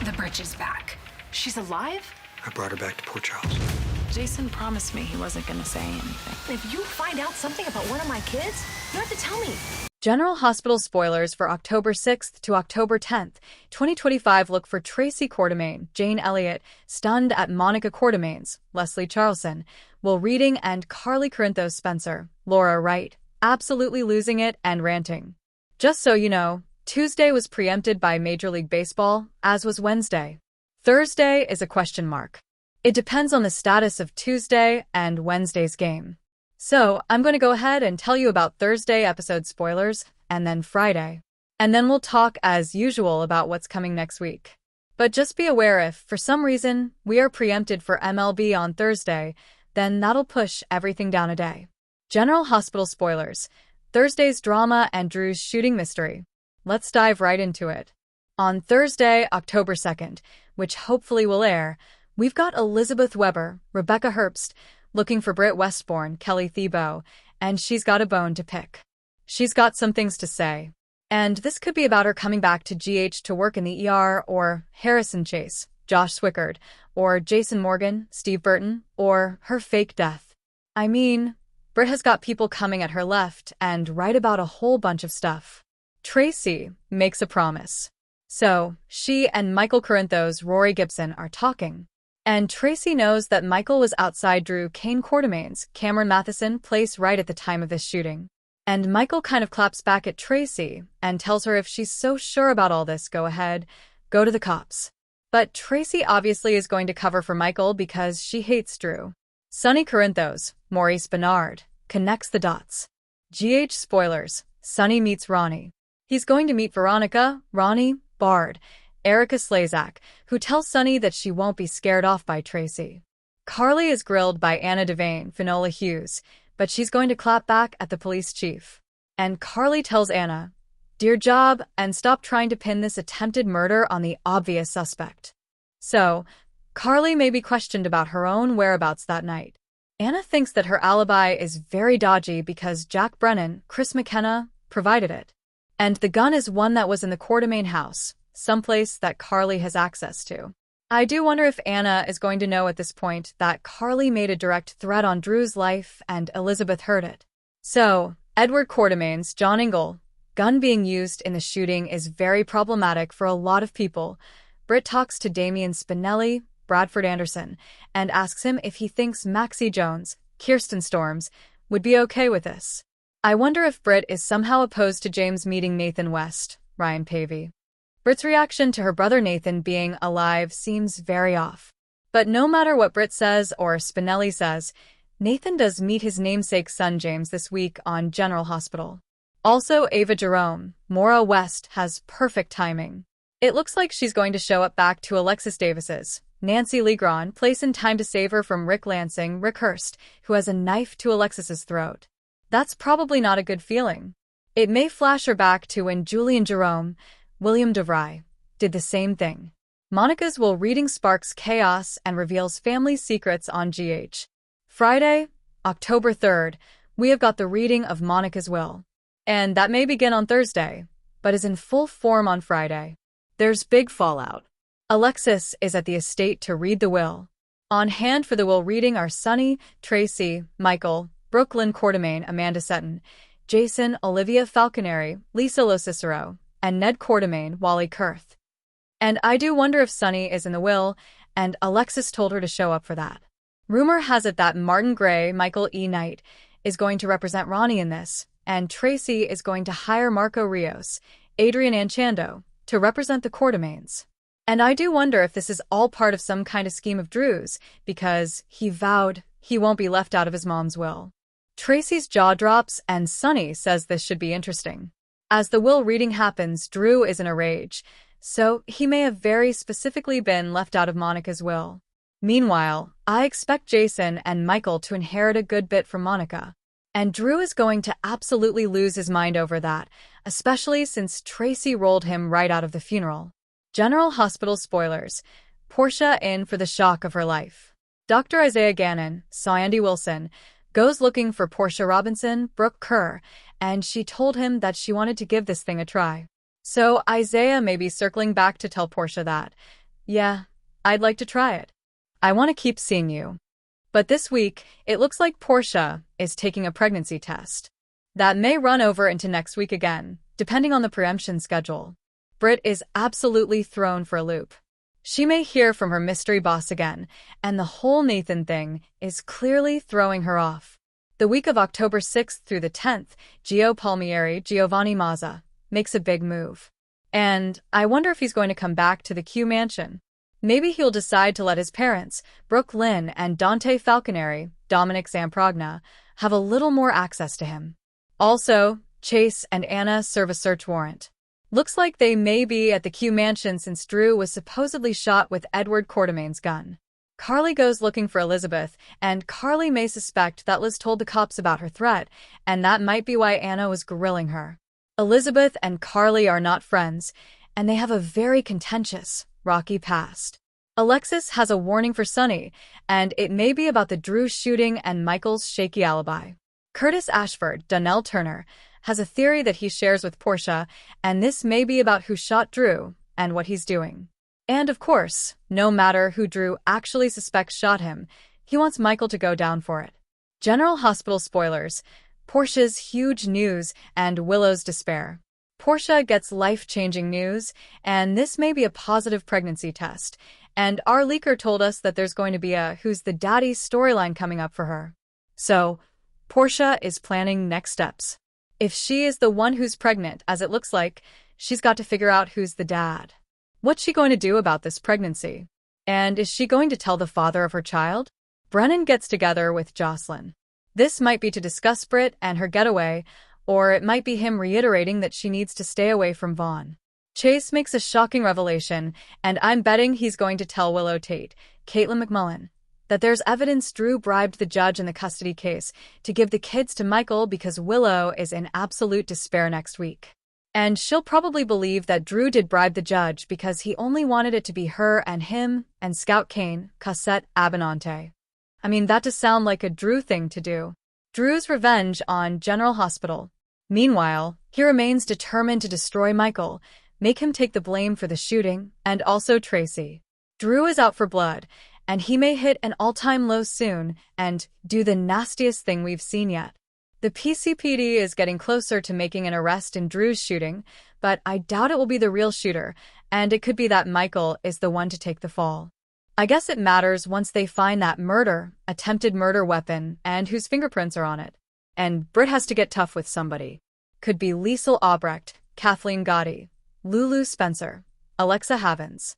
The bridge is back. She's alive? I brought her back to Port Charles. Jason promised me he wasn't gonna say anything. If you find out something about one of my kids, you have to tell me. General Hospital spoilers for October 6th to October 10th, 2025 look for Tracy Quartermaine, Jane Elliott, stunned at Monica Quartermaine's, Leslie Charleson, Will Reading and Carly Corinthos Spencer, Laura Wright, absolutely losing it and ranting. Just so you know, Tuesday was preempted by Major League Baseball, as was Wednesday. Thursday is a question mark. It depends on the status of Tuesday and Wednesday's game. So, I'm going to go ahead and tell you about Thursday episode spoilers, and then Friday. And then we'll talk as usual about what's coming next week. But just be aware if, for some reason, we are preempted for MLB on Thursday, then that'll push everything down a day. General Hospital spoilers. Thursday's drama and Drew's shooting mystery. Let's dive right into it. On Thursday, October 2nd, which hopefully will air, we've got Elizabeth Weber, Rebecca Herbst, looking for Britt Westbourne, Kelly Thiebaud, and she's got a bone to pick. She's got some things to say. And this could be about her coming back to GH to work in the ER, or Harrison Chase, Josh Swickard, or Jason Morgan, Steve Burton, or her fake death. I mean, Britt has got people coming at her left and right about a whole bunch of stuff. Tracy makes a promise. So, she and Michael Corinthos' Rory Gibson are talking. And Tracy knows that Michael was outside Drew Kane Quartermaine's Cameron Matheson place right at the time of this shooting. And Michael kind of claps back at Tracy and tells her if she's so sure about all this, go ahead, go to the cops. But Tracy obviously is going to cover for Michael because she hates Drew. Sonny Corinthos, Maurice Bernard, connects the dots. GH spoilers, Sonny meets Ronnie. He's going to meet Veronica, Ronnie, Bard, Erica Slazak, who tells Sonny that she won't be scared off by Tracy. Carly is grilled by Anna Devane, Finola Hughes, but she's going to clap back at the police chief. And Carly tells Anna, "Do your job and stop trying to pin this attempted murder on the obvious suspect." So, Carly may be questioned about her own whereabouts that night. Anna thinks that her alibi is very dodgy because Jack Brennan, Chris McKenna, provided it. And the gun is one that was in the Quartermaine house, someplace that Carly has access to. I do wonder if Anna is going to know at this point that Carly made a direct threat on Drew's life and Elizabeth heard it. So, Edward Quartermaine's John Ingle, gun being used in the shooting is very problematic for a lot of people. Britt talks to Damian Spinelli, Bradford Anderson, and asks him if he thinks Maxie Jones, Kirsten Storms, would be okay with this. I wonder if Britt is somehow opposed to James meeting Nathan West, Ryan Pavey. Britt's reaction to her brother Nathan being alive seems very off. But no matter what Britt says or Spinelli says, Nathan does meet his namesake son James this week on General Hospital. Also, Ava Jerome, Maura West, has perfect timing. It looks like she's going to show up back to Alexis Davis's, Nancy Legron, place in time to save her from Rick Lansing, Rick Hurst, who has a knife to Alexis's throat. That's probably not a good feeling. It may flash her back to when Julian Jerome, William DeVry, did the same thing. Monica's Will Reading sparks chaos and reveals family secrets on GH. Friday, October 3rd, we have got the reading of Monica's will. And that may begin on Thursday, but is in full form on Friday. There's big fallout. Alexis is at the estate to read the will. On hand for the will reading are Sonny, Tracy, Michael, Brooklyn Quartermaine, Amanda Setton, Jason, Olivia Falconeri, Lisa Locicero, and Ned Quartermaine, Wally Kurth. And I do wonder if Sonny is in the will, and Alexis told her to show up for that. Rumor has it that Martin Gray, Michael E. Knight, is going to represent Ronnie in this, and Tracy is going to hire Marco Rios, Adrian Anchando, to represent the Quartermaines. And I do wonder if this is all part of some kind of scheme of Drew's, because he vowed he won't be left out of his mom's will. Tracy's jaw drops and Sonny says this should be interesting. As the will reading happens, Drew is in a rage, so he may have very specifically been left out of Monica's will. Meanwhile, I expect Jason and Michael to inherit a good bit from Monica. And Drew is going to absolutely lose his mind over that, especially since Tracy rolled him right out of the funeral. General Hospital spoilers. Portia in for the shock of her life. Dr. Isaiah Gannon, Sandy Wilson, goes looking for Portia Robinson, Brooke Kerr, and she told him that she wanted to give this thing a try. So Isaiah may be circling back to tell Portia that Yeah, I'd like to try it. I want to keep seeing you. But this week, it looks like Portia is taking a pregnancy test. That may run over into next week again, depending on the preemption schedule. Britt is absolutely thrown for a loop. She may hear from her mystery boss again, and the whole Nathan thing is clearly throwing her off. The week of October 6th through the 10th, Gio Palmieri, Giovanni Mazza, makes a big move. And I wonder if he's going to come back to the Q mansion. Maybe he'll decide to let his parents, Brooke Lynn and Dante Falconeri, Dominic Zamprogna, have a little more access to him. Also, Chase and Anna serve a search warrant. Looks like they may be at the Q mansion since Drew was supposedly shot with Edward Quartermain's gun. Carly goes looking for Elizabeth, and Carly may suspect that Liz told the cops about her threat, and that might be why Anna was grilling her. Elizabeth and Carly are not friends, and they have a very contentious, rocky past. Alexis has a warning for Sonny, and it may be about the Drew shooting and Michael's shaky alibi. Curtis Ashford, Donnell Turner, has a theory that he shares with Portia, and this may be about who shot Drew and what he's doing. And of course, no matter who Drew actually suspects shot him, he wants Michael to go down for it. General Hospital spoilers, Portia's huge news and Willow's despair. Portia gets life-changing news, and this may be a positive pregnancy test, and our leaker told us that there's going to be a Who's the Daddy storyline coming up for her. So, Portia is planning next steps. If she is the one who's pregnant, as it looks like, she's got to figure out who's the dad. What's she going to do about this pregnancy? And is she going to tell the father of her child? Brennan gets together with Jocelyn. This might be to discuss Britt and her getaway, or it might be him reiterating that she needs to stay away from Vaughn. Chase makes a shocking revelation, and I'm betting he's going to tell Willow Tate, Caitlin McMullen, that there's evidence Drew bribed the judge in the custody case to give the kids to Michael because Willow is in absolute despair next week. And she'll probably believe that Drew did bribe the judge because he only wanted it to be her and him and Scout Kane, Cassette Abinante. I mean, that does sound like a Drew thing to do. Drew's revenge on General Hospital. Meanwhile, he remains determined to destroy Michael, make him take the blame for the shooting, and also Tracy. Drew is out for blood, and he may hit an all-time low soon and do the nastiest thing we've seen yet. The PCPD is getting closer to making an arrest in Drew's shooting, but I doubt it will be the real shooter, and it could be that Michael is the one to take the fall. I guess it matters once they find that attempted murder weapon, and whose fingerprints are on it. And Britt has to get tough with somebody. Could be Liesl Albrecht, Kathleen Gotti, Lulu Spencer, Alexa Havens.